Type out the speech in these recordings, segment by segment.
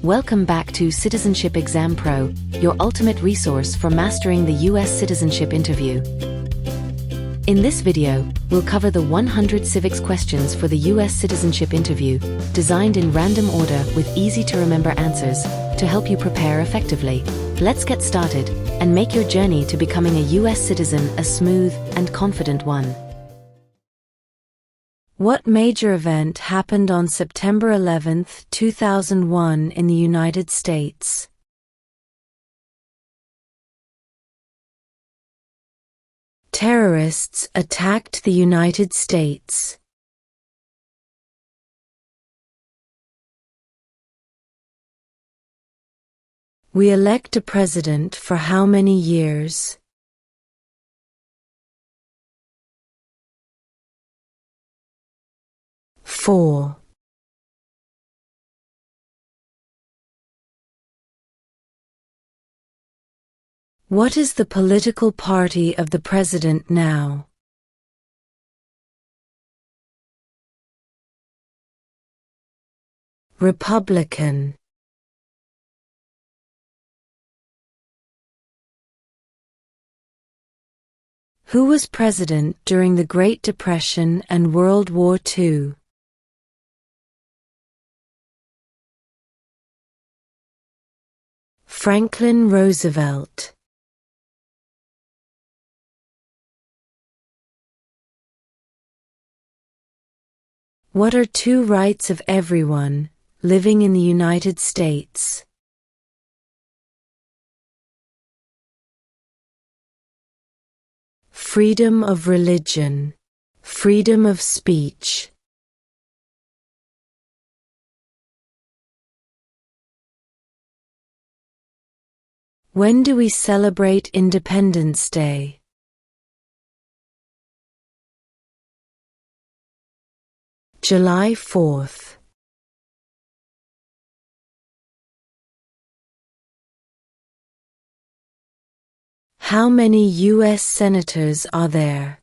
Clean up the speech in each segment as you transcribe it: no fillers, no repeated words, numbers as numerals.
Welcome back to Citizenship Exam Pro, your ultimate resource for mastering the U.S. citizenship interview. In this video, we'll cover the 100 civics questions for the U.S. citizenship interview, designed in random order with easy-to-remember answers to help you prepare effectively. Let's get started and make your journey to becoming a U.S. citizen a smooth and confident one. What major event happened on September 11, 2001 in the United States? Terrorists attacked the United States. We elect a president for how many years? 4. What is the political party of the president now? Republican. Who was president during the Great Depression and World War II? Franklin Roosevelt. What are two rights of everyone living in the United States? Freedom of religion, freedom of speech. When do we celebrate Independence Day? July 4th. How many U.S. senators are there?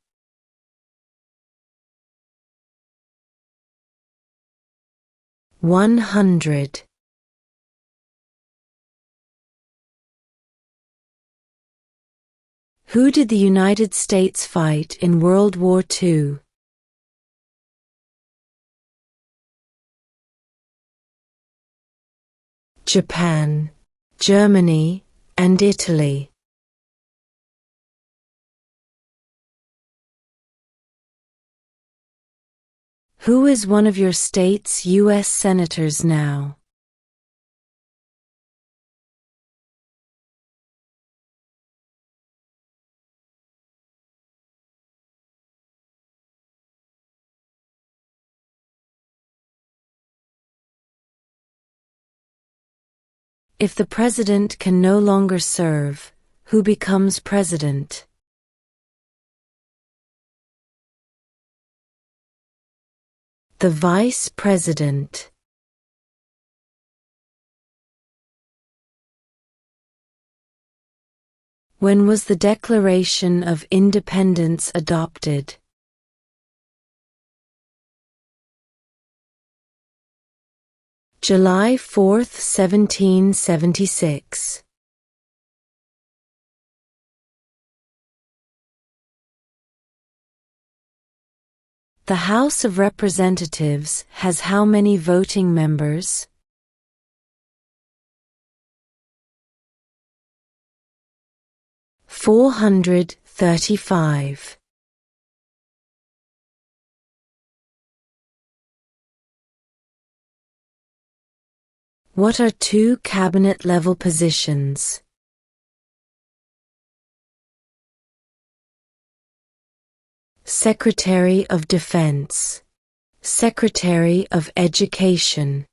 100. Who did the United States fight in World War II? Japan, Germany, and Italy. Who is one of your state's U.S. senators now? If the president can no longer serve, who becomes president? The vice president. When was the Declaration of Independence adopted? July 4, 1776. The House of Representatives has how many voting members? 435. What are two cabinet-level positions? Secretary of Defense, Secretary of Education.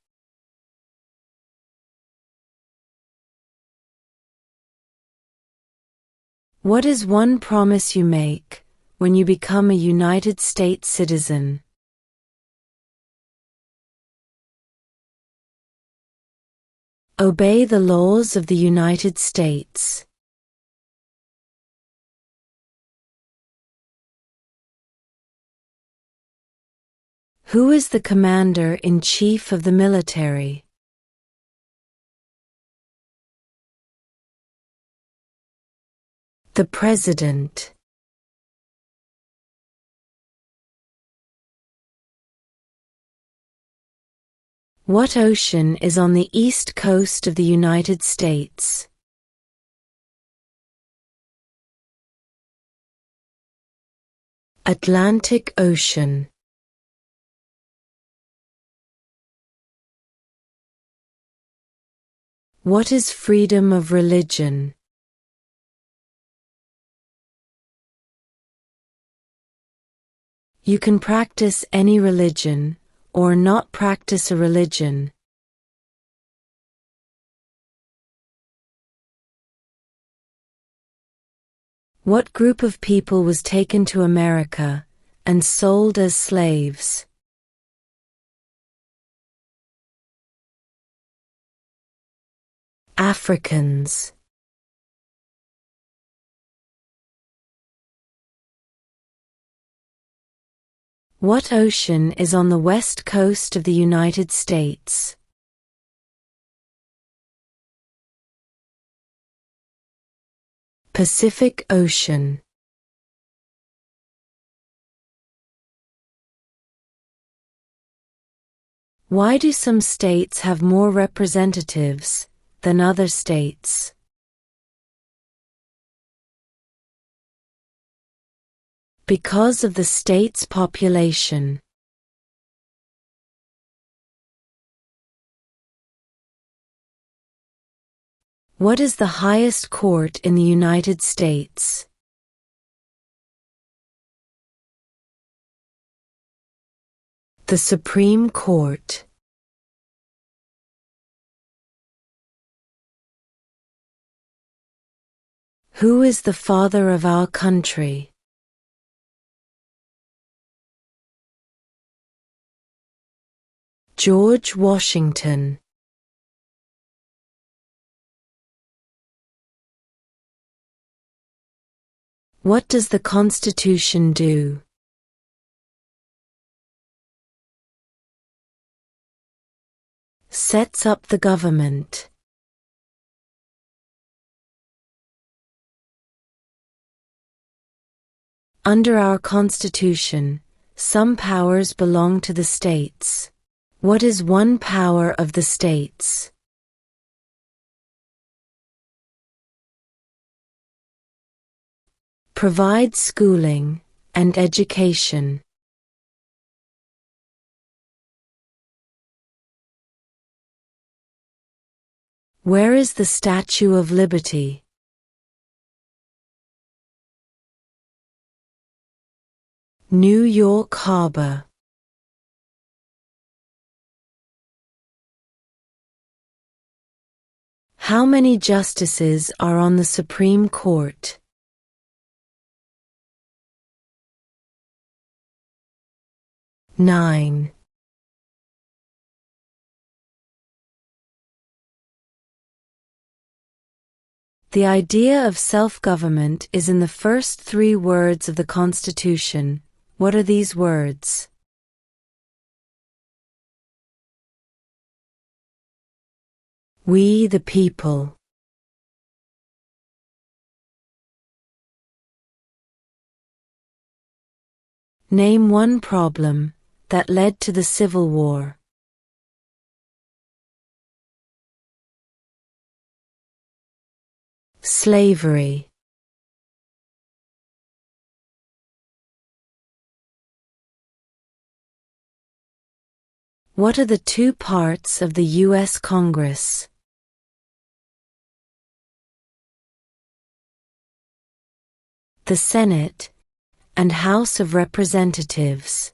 What is one promise you make when you become a United States citizen? Obey the laws of the United States. Who is the Commander-in-Chief of the military? The President. What ocean is on the east coast of the United States? Atlantic Ocean. What is freedom of religion? You can practice any religion, or not practice a religion. What group of people was taken to America and sold as slaves? Africans. What ocean is on the west coast of the United States? Pacific Ocean. Why do some states have more representatives than other states? Because of the state's population. What is the highest court in the United States? The Supreme Court. Who is the father of our country? George Washington. What does the Constitution do? Sets up the government. Under our Constitution, some powers belong to the states. What is one power of the states? Provide schooling and education. Where is the Statue of Liberty? New York Harbor. How many justices are on the Supreme Court? 9. The idea of self-government is in the first 3 words of the Constitution. What are these words? We the people. Name one problem that led to the Civil War. Slavery. What are the 2 parts of the U.S. Congress? The Senate and House of Representatives.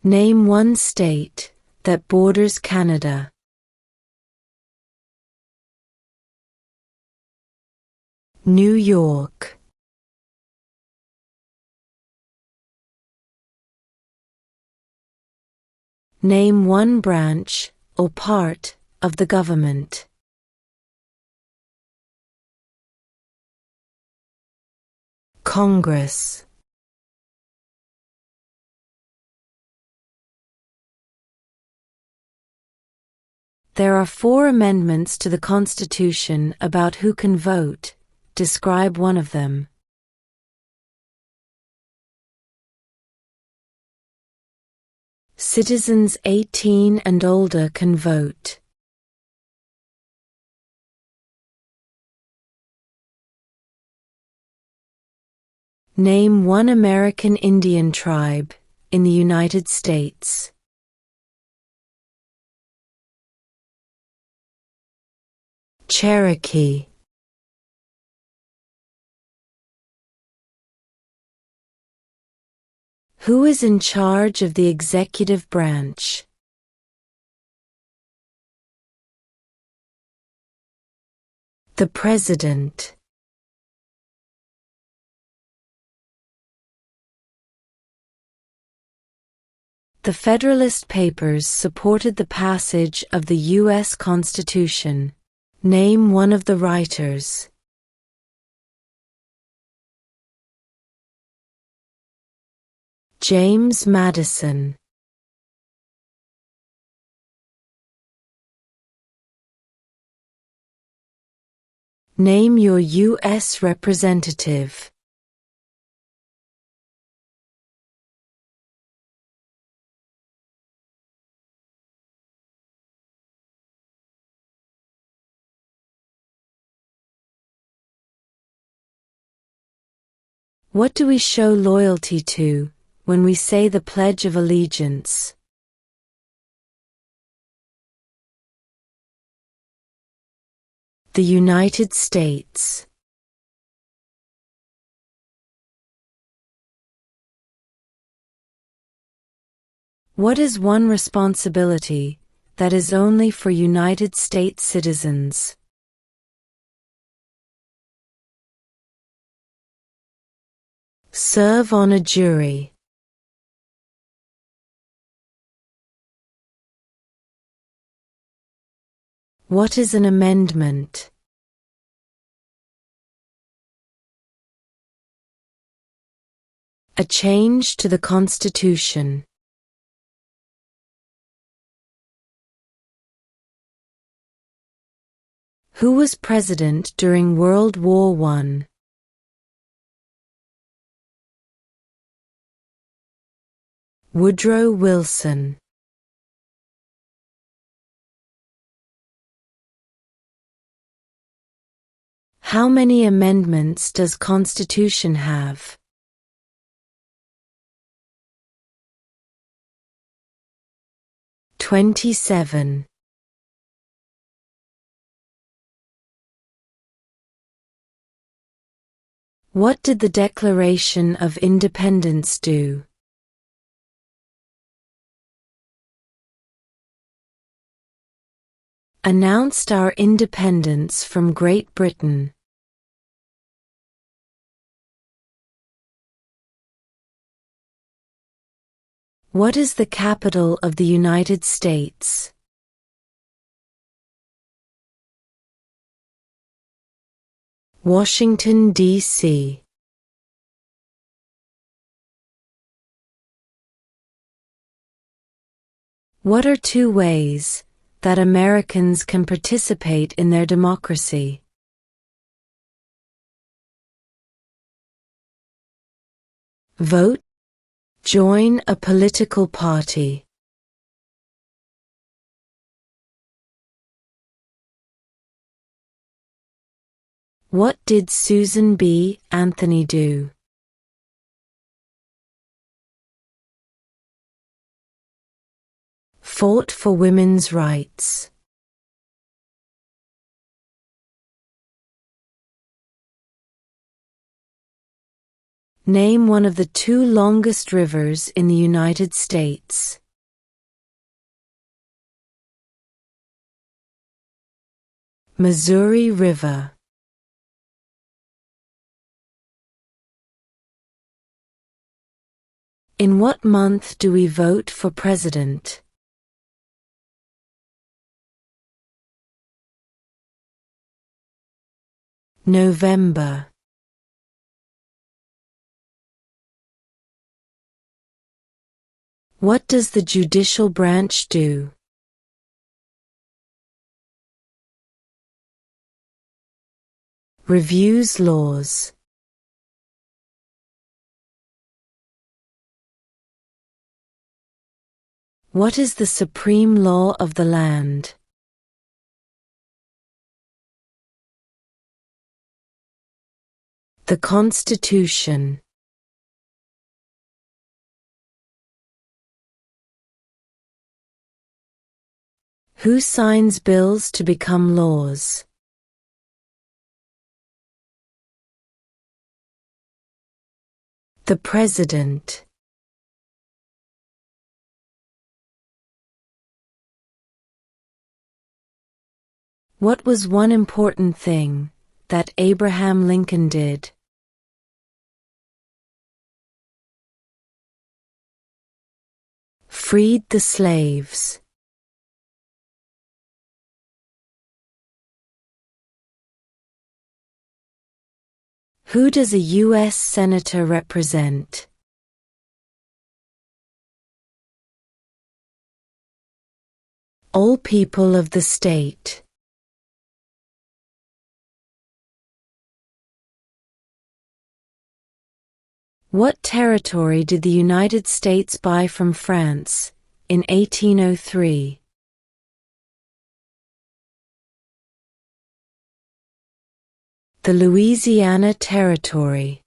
Name one state that borders Canada. New York. Name one branch or part of the government. Congress. There are 4 amendments to the Constitution about who can vote. Describe one of them. Citizens 18 and older can vote. Name one American Indian tribe in the United States. Cherokee. Who is in charge of the executive branch? The President. The Federalist Papers supported the passage of the U.S. Constitution. Name one of the writers. James Madison. Name your U.S. representative. What do we show loyalty to when we say the Pledge of Allegiance? The United States. What is one responsibility that is only for United States citizens? Serve on a jury. What is an amendment? A change to the Constitution. Who was president during World War I? Woodrow Wilson. How many amendments does Constitution have? "27". What did the Declaration of Independence do? Announced our independence from Great Britain. What is the capital of the United States? Washington, D.C. What are 2 ways that Americans can participate in their democracy? Vote. Join a political party. What did Susan B. Anthony do? Fought for women's rights. Name one of the 2 longest rivers in the United States. Missouri River. In what month do we vote for president? November. What does the judicial branch do? Reviews laws. What is the supreme law of the land? The Constitution. Who signs bills to become laws? The President. What was one important thing that Abraham Lincoln did? Freed the slaves. Who does a U.S. Senator represent? All people of the state. What territory did the United States buy from France in 1803? The Louisiana Territory.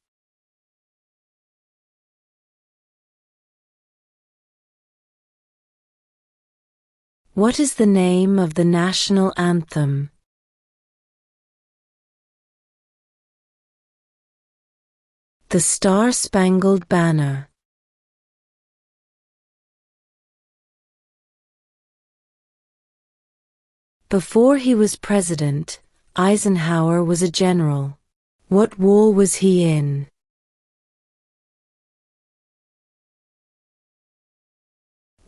What is the name of the national anthem? The Star-Spangled Banner. Before he was president, Eisenhower was a general. What war was he in?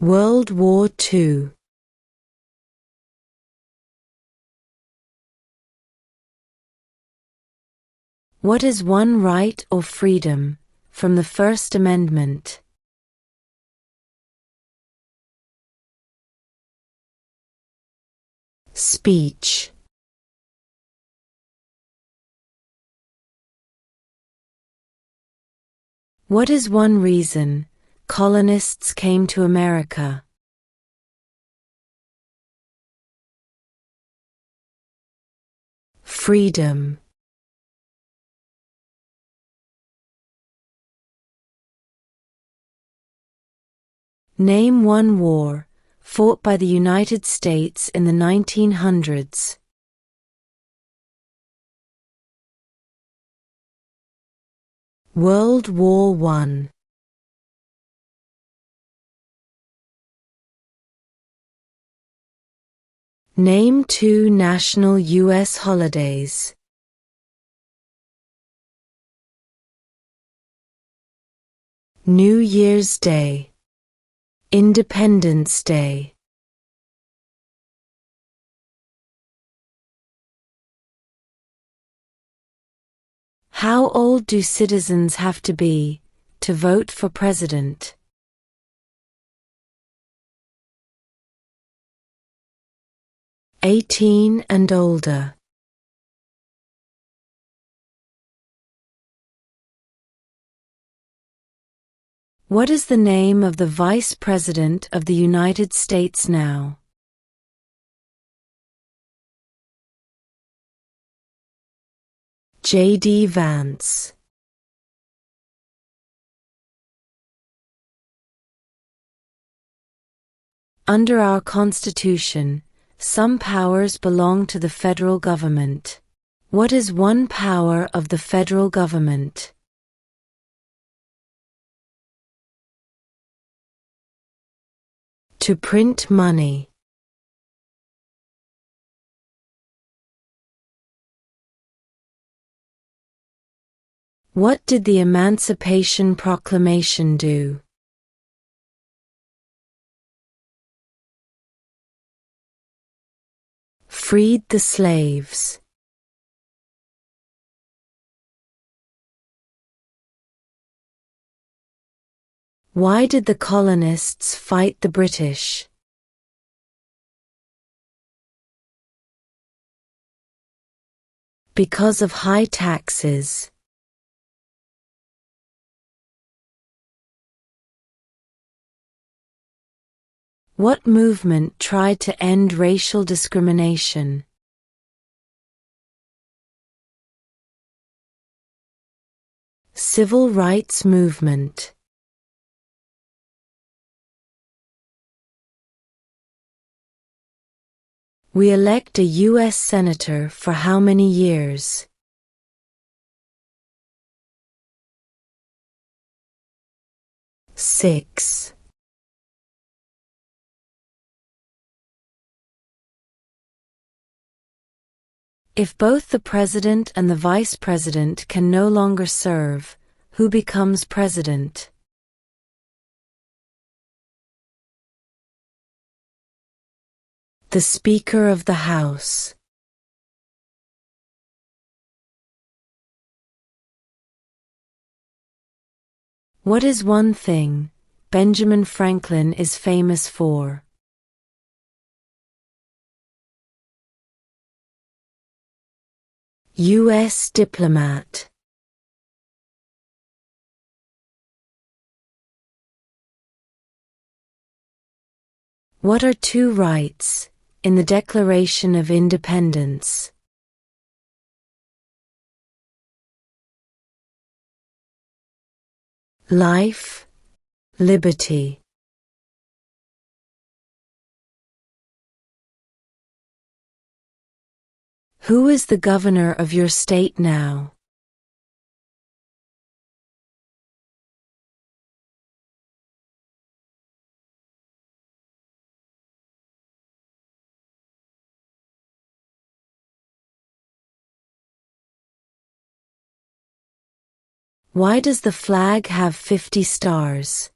World War II. What is one right or freedom from the First Amendment? Speech. What is one reason colonists came to America? Freedom. Name one war fought by the United States in the 1900s. World War I. Name two national U.S. holidays. New Year's Day. Independence Day. How old do citizens have to be to vote for president? 18 and older. What is the name of the Vice President of the United States now? J.D. Vance. Under our Constitution, some powers belong to the federal government. What is one power of the federal government? To print money. What did the Emancipation Proclamation do? Freed the slaves. Why did the colonists fight the British? Because of high taxes. What movement tried to end racial discrimination? Civil rights movement. We elect a U.S. Senator for how many years? 6. If both the president and the vice president can no longer serve, who becomes president? The Speaker of the House. What is one thing Benjamin Franklin is famous for? U.S. diplomat. What are two rights in the Declaration of Independence? Life, liberty. Who is the governor of your state now? Why does the flag have 50 stars?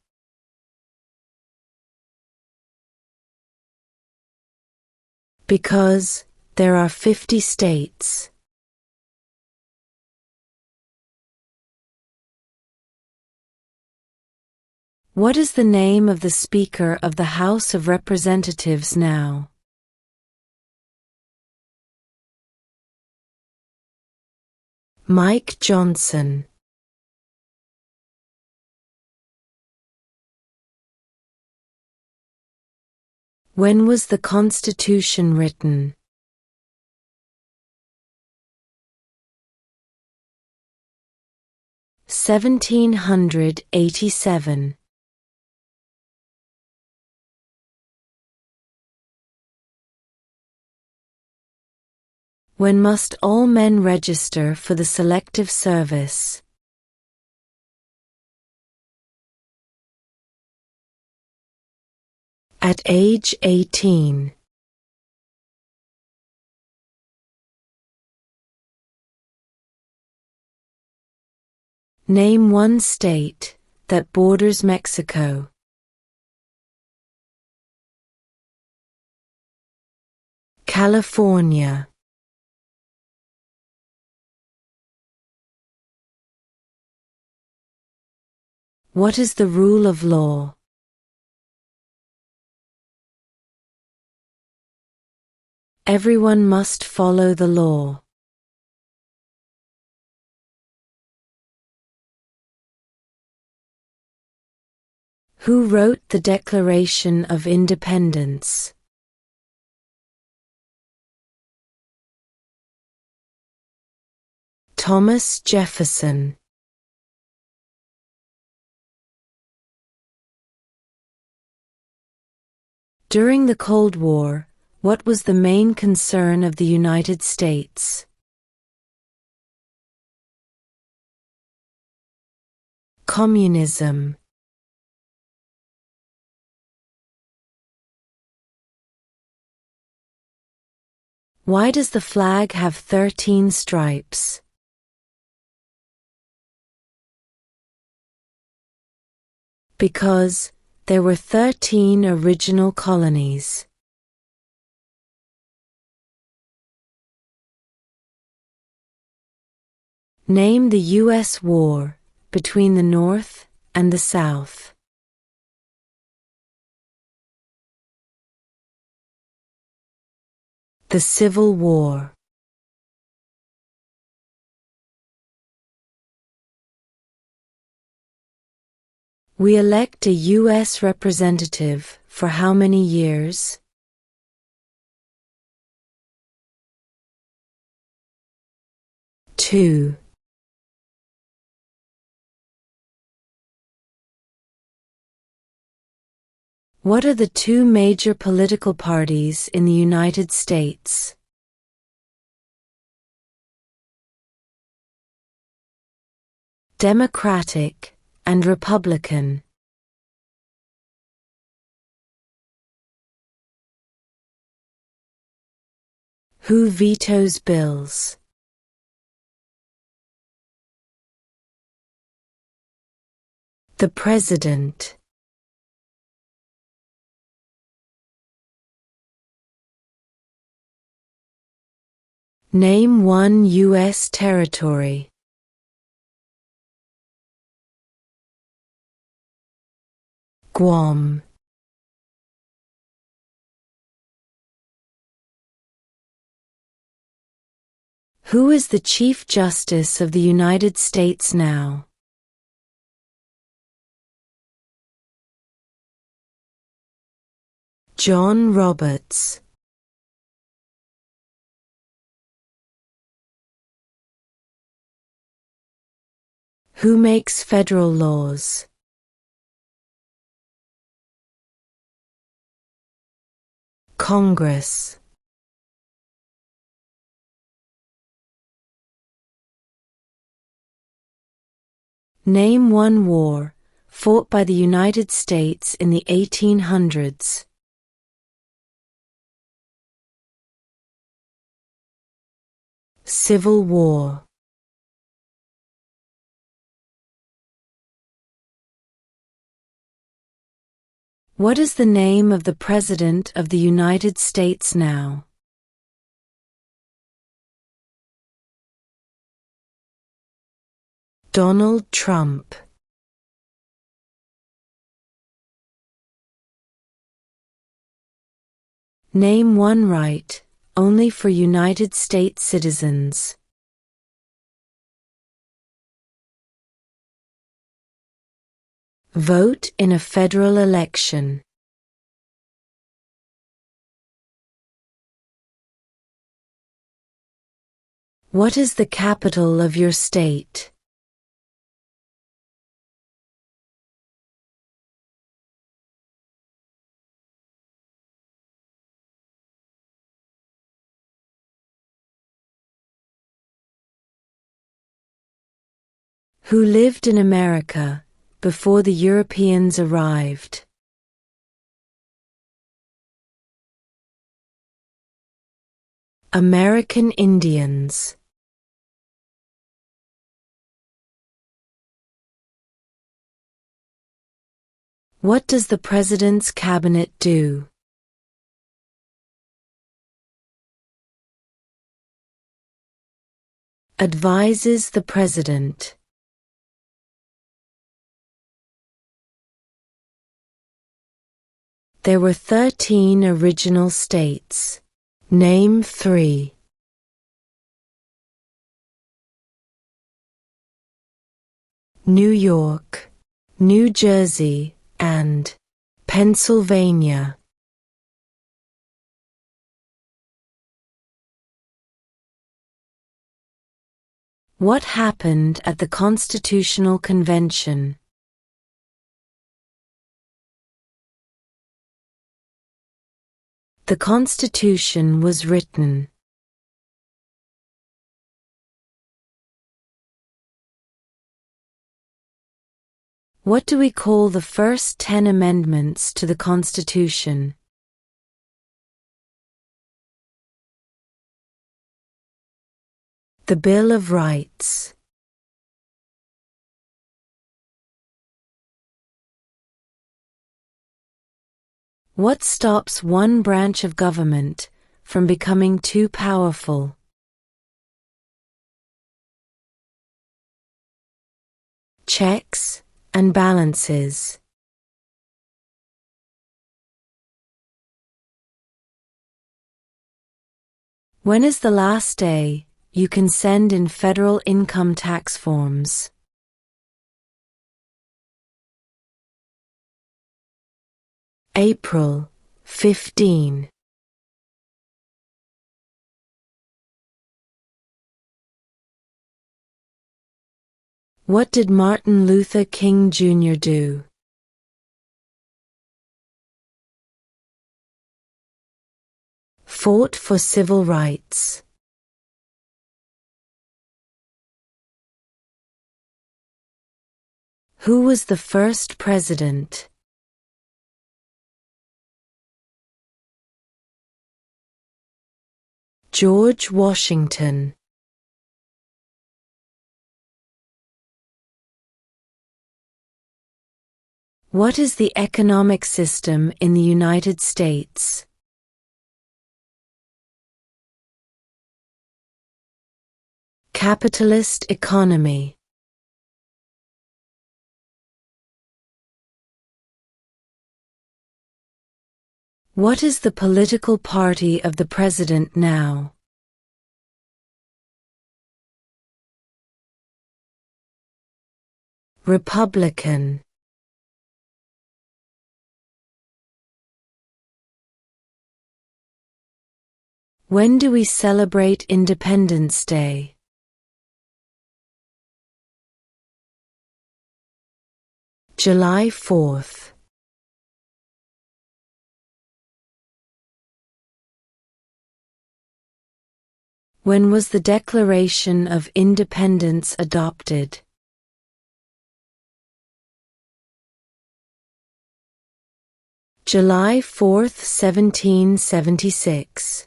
Because there are 50 states. What is the name of the Speaker of the House of Representatives now? Mike Johnson. When was the Constitution written? 1787. When must all men register for the Selective Service? At age 18. Name one state that borders Mexico. California. What is the rule of law? Everyone must follow the law. Who wrote the Declaration of Independence? Thomas Jefferson. During the Cold War, what was the main concern of the United States? Communism. Why does the flag have 13 stripes? Because there were 13 original colonies. Name the U.S. war between the North and the South. The Civil War. We elect a U.S. representative for how many years? Two. What are the two major political parties in the United States? Democratic and Republican. Who vetoes bills? The President. Name one U.S. territory. Guam. Who is the Chief Justice of the United States now? John Roberts. Who makes federal laws? Congress. Name one war fought by the United States in the 1800s. Civil War. What is the name of the President of the United States now? Donald Trump. Name one right only for United States citizens. Vote in a federal election. What is the capital of your state? Who lived in America before the Europeans arrived? American Indians. What does the President's cabinet do? Advises the President. There were 13 original states. Name 3. New York, New Jersey, and Pennsylvania. What happened at the Constitutional Convention? The Constitution was written. What do we call the first 10 amendments to the Constitution? The Bill of Rights. What stops one branch of government from becoming too powerful? Checks and balances. When is the last day you can send in federal income tax forms? April 15. What did Martin Luther King Jr. do? Fought for civil rights. Who was the first president? George Washington. What is the economic system in the United States? Capitalist economy. What is the political party of the president now? Republican. When do we celebrate Independence Day? July 4th. When was the Declaration of Independence adopted? July 4th, 1776.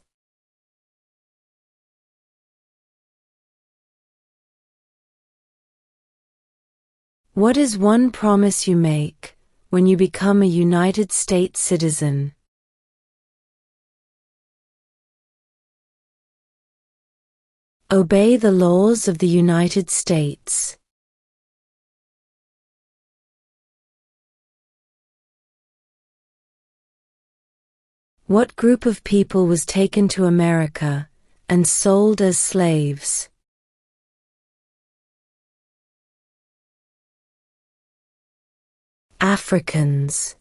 What is one promise you make when you become a United States citizen? Obey the laws of the United States. What group of people was taken to America and sold as slaves? Africans.